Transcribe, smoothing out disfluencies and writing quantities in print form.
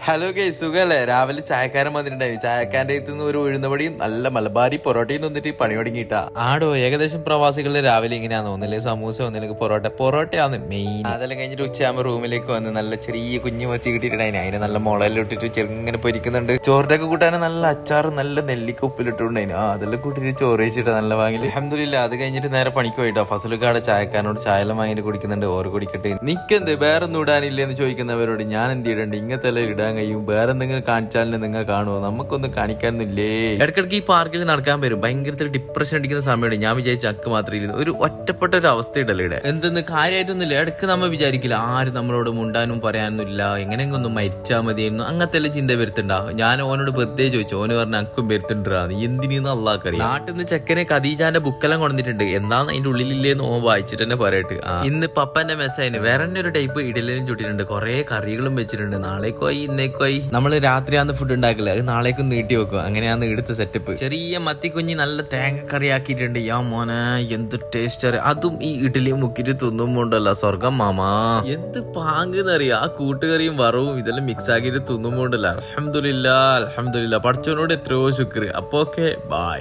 Hello guys, സുഖല്ലേ? രാവിലെ ചായക്കാരൻ വന്നിട്ടുണ്ടായിരുന്നു. ചായക്കാരൻ്റെ അടുത്ത് നിന്ന് ഒരു ഉഴുന്നപടിയും നല്ല മലബാരി പൊറോട്ടയും തന്നിട്ട് പണി തുടങ്ങിയിട്ടാ. ആടോ, ഏകദേശം പ്രവാസികളിൽ രാവിലെ ഇങ്ങനെയാന്ന് ഒന്നില്ലെങ്കിൽ സമൂസ ഒന്നില്ലെങ്കിൽ പൊറോട്ടയാണ് മെയിൻ. അതെല്ലാം കഴിഞ്ഞിട്ട് ഉച്ചയാകുമ്പോൾ റൂമിലേക്ക് വന്ന് നല്ല ചെറിയ കുഞ്ഞു മച്ചി കിട്ടിയിട്ടുണ്ടായിരുന്നു. അതിനെ നല്ല മുളയെല്ലാം ഇട്ടിട്ട് ചെറുങ്ങനെ പൊരിക്കുന്നുണ്ട്. ചോറിന്റെ ഒക്കെ കൂട്ടാൻ നല്ല അച്ചാറും നല്ല നെല്ലിക്ക ഉപ്പിലിട്ടുണ്ടായിരുന്നു. അതെല്ലാം കൂട്ടിട്ട് ചോറ് വെച്ചിട്ട് നല്ല വാങ്ങി. അൽഹംദുലില്ലാ. അത് കഴിഞ്ഞിട്ട് നേരെ പണിക്ക് പോയിട്ടോ. ഫസലുക്കാട് ചായക്കാരനോട് ചായയെല്ലാം വാങ്ങിട്ട് കുടിക്കുന്നുണ്ട്. ഓറ് കുടിക്കട്ടെ. നിക്കെന്ത് വേറൊന്നും ഇടാനില്ലെന്ന് ചോദിക്കുന്നവരോട് ഞാൻ എന്ത് ഇടണ്ട്? ഇങ്ങനത്തെ എല്ലാം ഇടാൻ കഴിയും. വേറെ എന്തെങ്കിലും കാണിച്ചാലും നിങ്ങൾ കാണുമോ? നമുക്കൊന്നും കാണിക്കാനൊന്നുമില്ലേ. ഇടയ്ക്കിടയ്ക്ക് ഈ പാർക്കിൽ നടക്കാൻ വരും. ഭയങ്കര ഡിപ്രഷൻ അടിക്കുന്ന സമയമാണ്. ഞാൻ വിചാരിച്ച അക്ക് മാത്രമേ ഒരു ഒറ്റപ്പെട്ട ഒരു അവസ്ഥ ഇടല്ലേ ഇവിടെ. എന്തെന്ന് കാര്യമായിട്ടൊന്നുമില്ല. ഇടയ്ക്ക് നമ്മൾ വിചാരിക്കില്ല ആരും നമ്മളോട് മുണ്ടാനും പറയാനൊന്നുമില്ല, എങ്ങനെയൊന്നും മരിച്ചാൽ മതിയായിരുന്നു, അങ്ങനത്തെ എല്ലാം ചിന്ത വരുത്തുണ്ടാവും. ഞാൻ ഓനോട് വെറുതെ ചോദിച്ചു. ഓന് പറഞ്ഞ അക്കും വരുത്തുണ്ടാന്ന്. എന്തിനീന്ന് അള്ളാഹ്ക്കറിയാം. നാട്ടിൽ നിന്ന് ചെക്കനെ ഖദീജാന്റെ ബുക്കെല്ലാം കൊണ്ടിട്ടുണ്ട്. എന്താന്ന് അതിന്റെ ഉള്ളിലില്ലേന്ന് ഓൻ വായിച്ചിട്ട് തന്നെ പറയട്ടെ. ഇന്ന് പപ്പന്റെ മെസ്സേജിന് വേറെ തന്നെ ഒരു ടൈപ്പ് ഇടലും ചുട്ടിട്ടുണ്ട്. കുറെ കറികളും വെച്ചിട്ടുണ്ട്. നാളേക്കോയി ഇന്നേക്കോയി. നമ്മള് രാത്രിയാന്ന് ഫുഡ് ഉണ്ടാക്കില്ല, അത് നാളേക്കും നീട്ടി വെക്കും. അങ്ങനെയാന്ന് ഇടുത്ത സെറ്റപ്പ്. ചെറിയ മത്തിക്കുഞ്ഞി നല്ല തേങ്ങ കറി ആക്കിയിട്ടുണ്ട്. യാ മോനെ, എന്ത് ടേസ്റ്റ്! അതും ഈ ഇഡ്ഡലി മുക്കിട്ട് തിന്നുമ്പോണ്ടല്ല സ്വർഗം മാമാ. എന്ത് പാങ്ങെന്നറിയാം. ആ കൂട്ടുകറിയും വറവും ഇതെല്ലാം മിക്സ് ആക്കിയിട്ട് തിന്നുമ്പോണ്ടല്ല. അൽഹംദുലില്ലാ. പഠിച്ചവനോട് എത്രയോ ശുക്ർ. അപ്പൊ ഓക്കെ, ബൈ.